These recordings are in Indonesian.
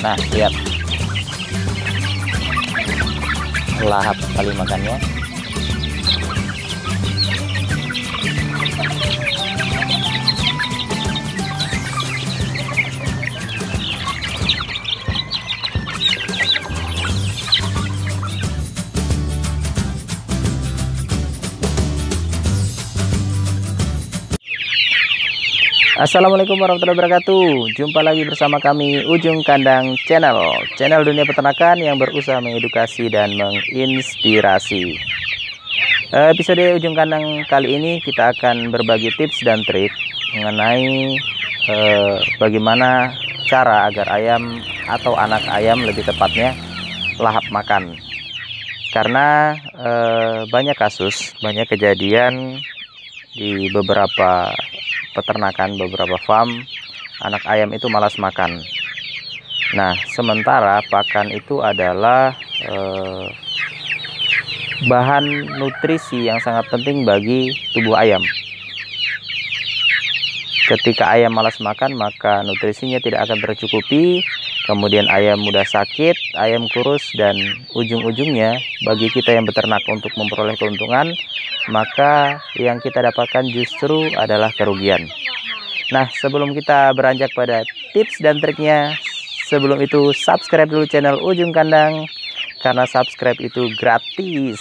Nah, lihat lahap kali makannya. Assalamualaikum warahmatullahi wabarakatuh. Jumpa lagi bersama kami Ujung Kandang Channel dunia peternakan yang berusaha mengedukasi dan menginspirasi. Episode Ujung Kandang kali ini kita akan berbagi tips dan trik mengenai bagaimana cara agar ayam atau anak ayam lebih tepatnya lahap makan. Karena banyak kasus, banyak kejadian di beberapa peternakan, beberapa farm, anak ayam itu malas makan. Nah, sementara pakan itu adalah bahan nutrisi yang sangat penting bagi tubuh ayam. Ketika ayam malas makan, maka nutrisinya tidak akan tercukupi, kemudian ayam mudah sakit, ayam kurus, dan ujung-ujungnya bagi kita yang beternak untuk memperoleh keuntungan, maka yang kita dapatkan justru adalah kerugian. Nah, sebelum kita beranjak pada tips dan triknya, sebelum itu subscribe dulu channel Ujung Kandang, karena subscribe itu gratis.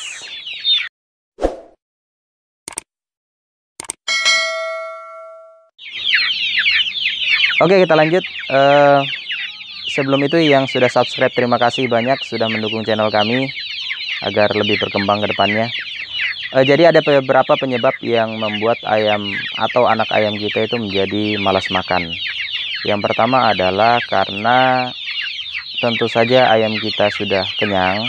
Oke, kita lanjut. Sebelum itu yang sudah subscribe, terima kasih banyak sudah mendukung channel kami agar lebih berkembang ke depannya. Jadi ada beberapa penyebab yang membuat ayam atau anak ayam kita itu menjadi malas makan. Yang pertama adalah karena tentu saja ayam kita sudah kenyang.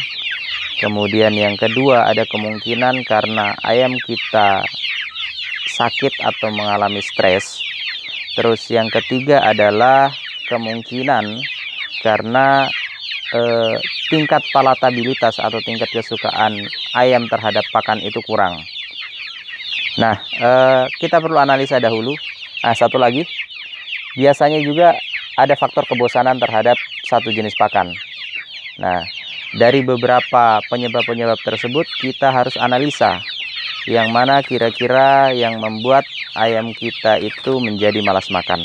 Kemudian yang kedua ada kemungkinan karena ayam kita sakit atau mengalami stres. Terus yang ketiga adalah kemungkinan karena tingkat palatabilitas atau tingkat kesukaan ayam terhadap pakan itu kurang. Nah, kita perlu analisa dahulu. Nah, satu lagi, biasanya juga ada faktor kebosanan terhadap satu jenis pakan. Nah, dari beberapa penyebab-penyebab tersebut kita harus analisa yang mana kira-kira yang membuat ayam kita itu menjadi malas makan.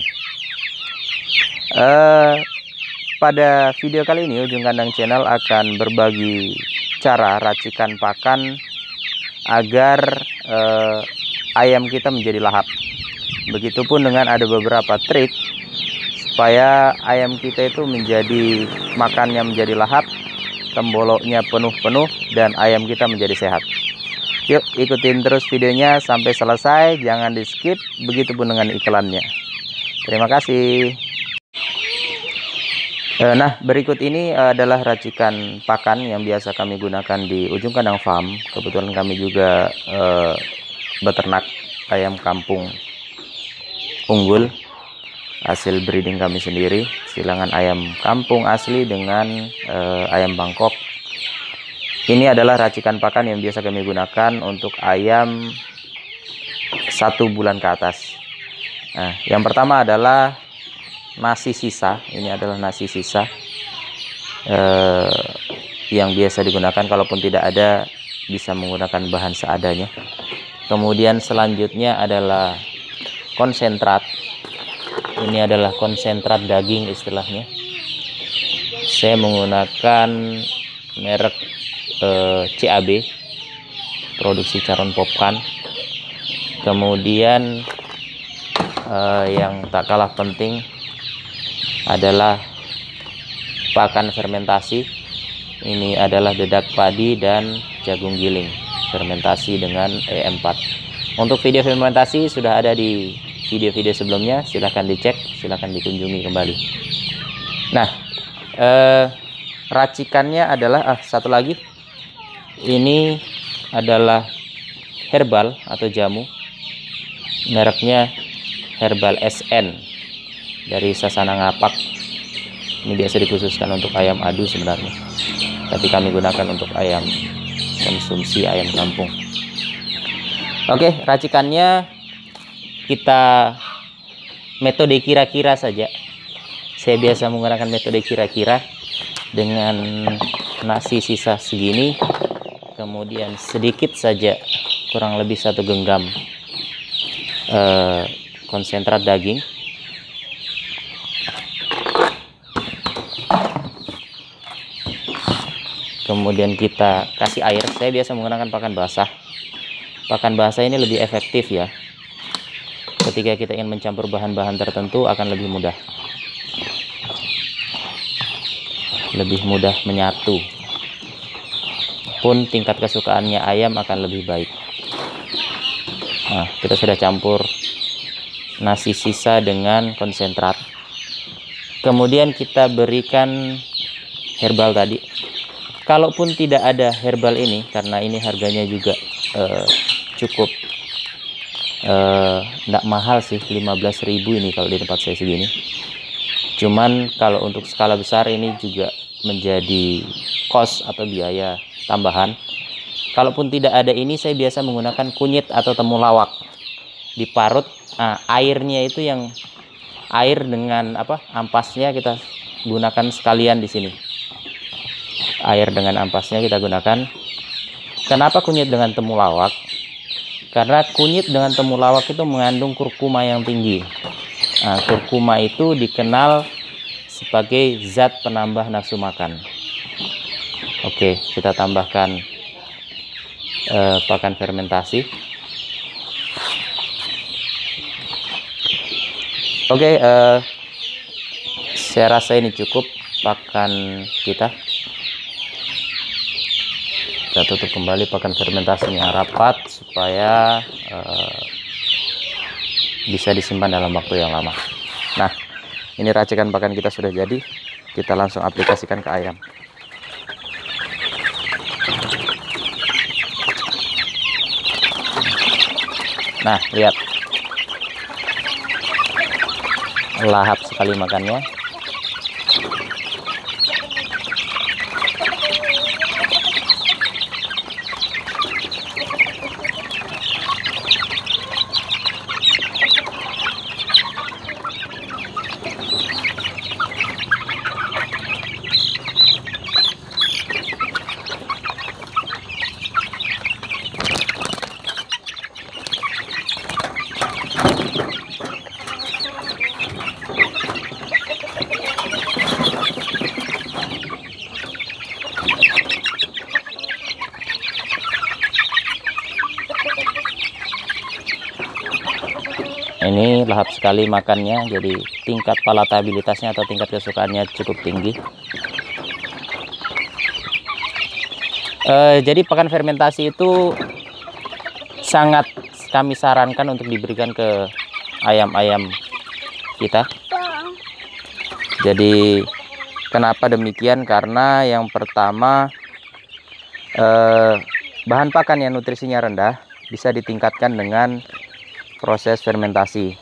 Pada video kali ini Ujung Kandang Channel akan berbagi cara racikan pakan agar ayam kita menjadi lahap. Begitupun dengan ada beberapa trik supaya ayam kita itu menjadi makannya menjadi lahap, temboloknya penuh-penuh, dan ayam kita menjadi sehat. Yuk ikutin terus videonya sampai selesai, jangan di skip, begitupun dengan iklannya. Terima kasih. Nah, berikut ini adalah racikan pakan yang biasa kami gunakan di Ujung Kandang Farm. Kebetulan kami juga beternak ayam kampung unggul, hasil breeding kami sendiri, silangan ayam kampung asli dengan ayam Bangkok. Ini adalah racikan pakan yang biasa kami gunakan untuk ayam 1 bulan ke atas. Nah, yang pertama adalah nasi sisa. Ini adalah nasi sisa yang biasa digunakan. Kalaupun tidak ada, bisa menggunakan bahan seadanya. Kemudian selanjutnya adalah konsentrat. Ini adalah konsentrat daging istilahnya. Saya menggunakan merek CAB, produksi Caron Popkan. Kemudian yang tak kalah penting adalah pakan fermentasi. Ini adalah dedak padi dan jagung giling fermentasi dengan E4. Untuk video fermentasi sudah ada di video-video sebelumnya, silahkan dicek, silahkan dikunjungi kembali. Nah, racikannya adalah satu lagi, ini adalah herbal atau jamu, mereknya Herbal SN dari Sasana Ngapak. Ini biasa dikhususkan untuk ayam adu sebenarnya, tapi kami gunakan untuk ayam konsumsi, ayam kampung. Oke, racikannya kita metode kira-kira saja. saya biasa menggunakan metode kira-kira dengan nasi sisa segini, kemudian sedikit saja, kurang lebih 1 genggam konsentrat daging, kemudian kita kasih air. Saya biasa menggunakan pakan basah. Pakan basah ini lebih efektif ya, ketika kita ingin mencampur bahan-bahan tertentu akan lebih mudah menyatu, pun tingkat kesukaannya ayam akan lebih baik. Nah, kita sudah campur nasi sisa dengan konsentrat, kemudian kita berikan herbal tadi. Kalaupun tidak ada herbal ini, karena ini harganya juga cukup enggak mahal sih, 15.000 ini kalau di tempat saya segini. Cuman kalau untuk skala besar ini juga menjadi cost atau biaya tambahan. Kalaupun tidak ada ini, saya biasa menggunakan kunyit atau temulawak diparut. Nah, airnya itu yang air dengan ampasnya kita gunakan sekalian di sini. Air dengan ampasnya kita gunakan. Kenapa kunyit dengan temulawak? Karena kunyit dengan temulawak itu mengandung kurkuma yang tinggi. Nah, kurkuma itu dikenal sebagai zat penambah nafsu makan. Oke, kita tambahkan pakan fermentasi. Oke, saya rasa ini cukup pakan kita. Kita tutup kembali pakan fermentasinya rapat supaya bisa disimpan dalam waktu yang lama. Nah, ini racikan pakan kita sudah jadi. Kita langsung aplikasikan ke ayam. Nah, lihat, lahap sekali makannya. Ini lahap sekali makannya, jadi tingkat palatabilitasnya atau tingkat kesukaannya cukup tinggi. Jadi pakan fermentasi itu sangat kami sarankan untuk diberikan ke ayam-ayam kita. Jadi kenapa demikian? Karena yang pertama, bahan pakan yang nutrisinya rendah bisa ditingkatkan dengan proses fermentasi.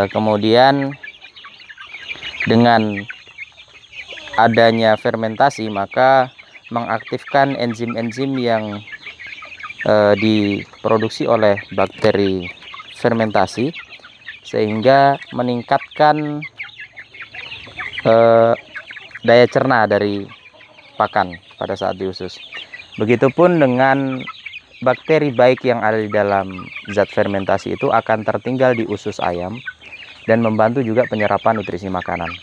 Kemudian dengan adanya fermentasi maka mengaktifkan enzim-enzim yang diproduksi oleh bakteri fermentasi, sehingga meningkatkan daya cerna dari pakan pada saat diusus. Begitupun dengan bakteri baik yang ada di dalam zat fermentasi itu akan tertinggal di usus ayam dan membantu juga penyerapan nutrisi makanan.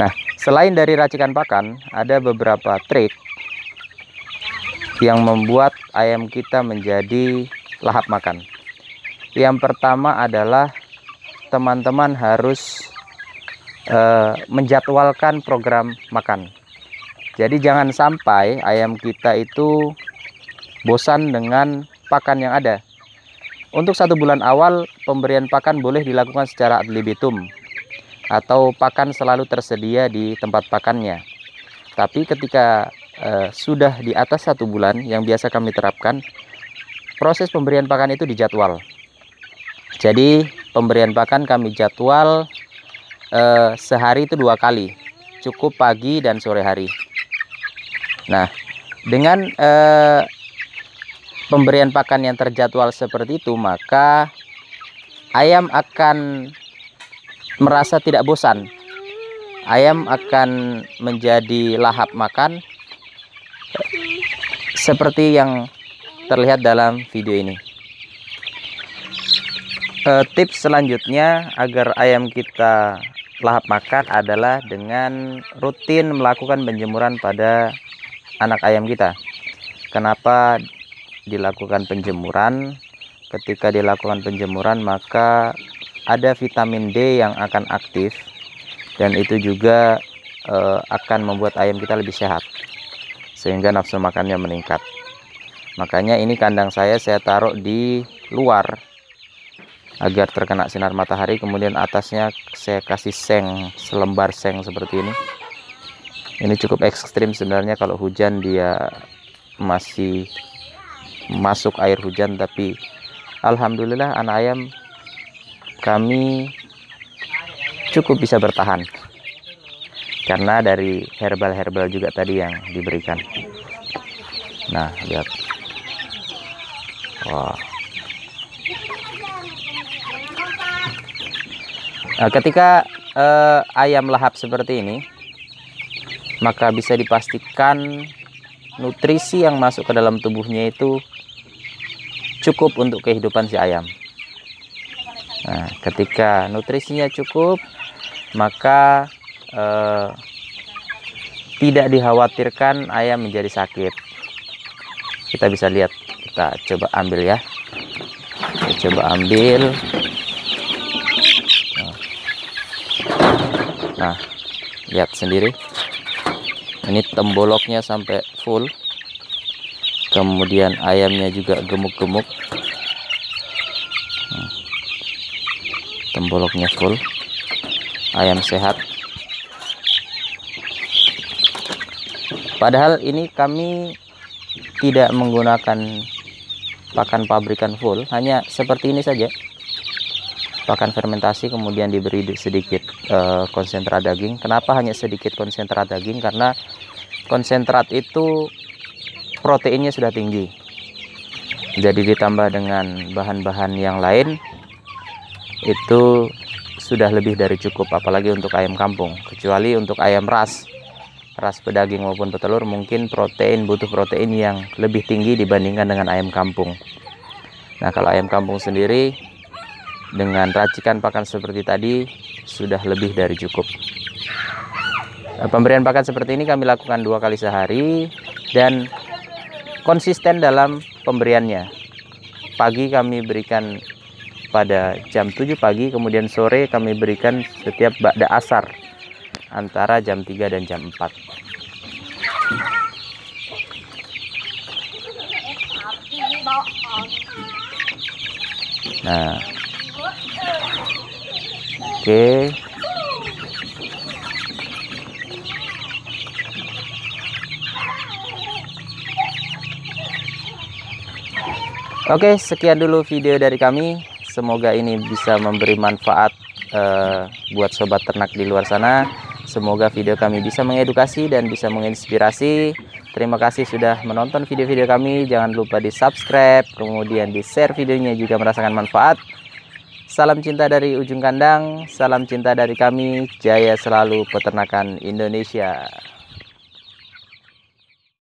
Nah, selain dari racikan pakan, ada beberapa trik yang membuat ayam kita menjadi lahap makan. Yang pertama adalah teman-teman harus menjadwalkan program makan. Jadi jangan sampai ayam kita itu bosan dengan pakan yang ada. Untuk 1 bulan awal, pemberian pakan boleh dilakukan secara ad libitum atau pakan selalu tersedia di tempat pakannya. Tapi ketika sudah di atas 1 bulan, yang biasa kami terapkan, proses pemberian pakan itu dijadwal. Jadi pemberian pakan kami jadwal sehari itu 2 kali, cukup pagi dan sore hari. Nah, dengan pemberian pakan yang terjadwal seperti itu, maka ayam akan merasa tidak bosan. Ayam akan menjadi lahap makan seperti yang terlihat dalam video ini. Tips selanjutnya agar ayam kita lahap makan adalah dengan rutin melakukan penjemuran pada anak ayam kita. Kenapa dilakukan penjemuran? Ketika dilakukan penjemuran maka ada vitamin D yang akan aktif, dan itu juga akan membuat ayam kita lebih sehat sehingga nafsu makannya meningkat. Makanya ini kandang saya taruh di luar agar terkena sinar matahari, kemudian atasnya saya kasih seng, selembar seng seperti ini. Ini cukup ekstrim sebenarnya kalau hujan dia masih masuk air hujan, tapi alhamdulillah anak ayam kami cukup bisa bertahan karena dari herbal juga tadi yang diberikan. Nah, lihat. Wah. Nah, ketika ayam lahap seperti ini, maka bisa dipastikan nutrisi yang masuk ke dalam tubuhnya itu cukup untuk kehidupan si ayam. Nah, ketika nutrisinya cukup, maka tidak dikhawatirkan ayam menjadi sakit. Kita bisa lihat, kita coba ambil ya. Kita coba ambil. Nah, lihat sendiri. Ini temboloknya sampai full. Kemudian ayamnya juga gemuk-gemuk. Temboloknya full. Ayam sehat. Padahal ini kami tidak menggunakan pakan pabrikan full, hanya seperti ini saja. Pakan fermentasi, kemudian diberi sedikit konsentrat daging. Kenapa hanya sedikit konsentrat daging? Karena konsentrat itu proteinnya sudah tinggi, jadi ditambah dengan bahan-bahan yang lain itu sudah lebih dari cukup, apalagi untuk ayam kampung. Kecuali untuk ayam ras pedaging maupun petelur, mungkin butuh protein yang lebih tinggi dibandingkan dengan ayam kampung. Nah, kalau ayam kampung sendiri dengan racikan pakan seperti tadi sudah lebih dari cukup. Pemberian pakan seperti ini kami lakukan 2 kali sehari dan konsisten dalam pemberiannya. Pagi kami berikan pada jam 7 pagi, kemudian sore kami berikan setiap ba'da asar antara jam 3 dan jam 4. Nah, oke. Oke, sekian dulu video dari kami. Semoga ini bisa memberi manfaat buat sobat ternak di luar sana. Semoga video kami bisa mengedukasi dan bisa menginspirasi. Terima kasih sudah menonton video-video kami. Jangan lupa di subscribe, kemudian di share videonya jika merasakan manfaat. Salam cinta dari ujung kandang, salam cinta dari kami, jaya selalu peternakan Indonesia.